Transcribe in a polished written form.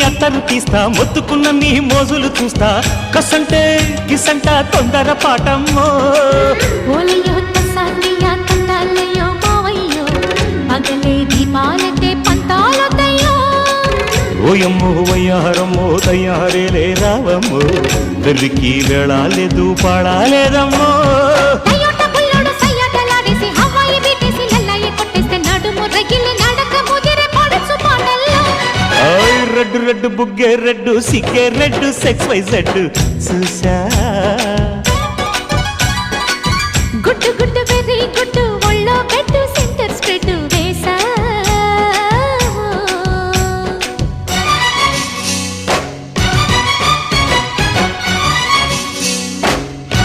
అత్తరు తీస్తా మొత్తుకున్న నీ మోజులు చూస్తా కసంటే గిసంట తొందర పాటమ్మో ఓలయ్యో తసానియా తండాలయ్యో మావయ్యో పగలే దీపాలకే పంతాలొద్దయ్యో ఓయమ్మో వయ్యారమ్మో తయారేలే రావమ్మో వెర్రికి వేళాలేదు పాడాలేదమ్మో టయోటా బుల్లోడు సయ్యాటలాడేసి హవాయి బీటేసి లల్లాయి కొట్టేస్తే నడుము రగిలి నడక ముదిరే పడుచు పాటల్లో రెడ్డు రెడ్డు బుగ్గే రెడ్డు సిగ్గే రెడ్డు సెక్స్ వై జెడ్ చూసా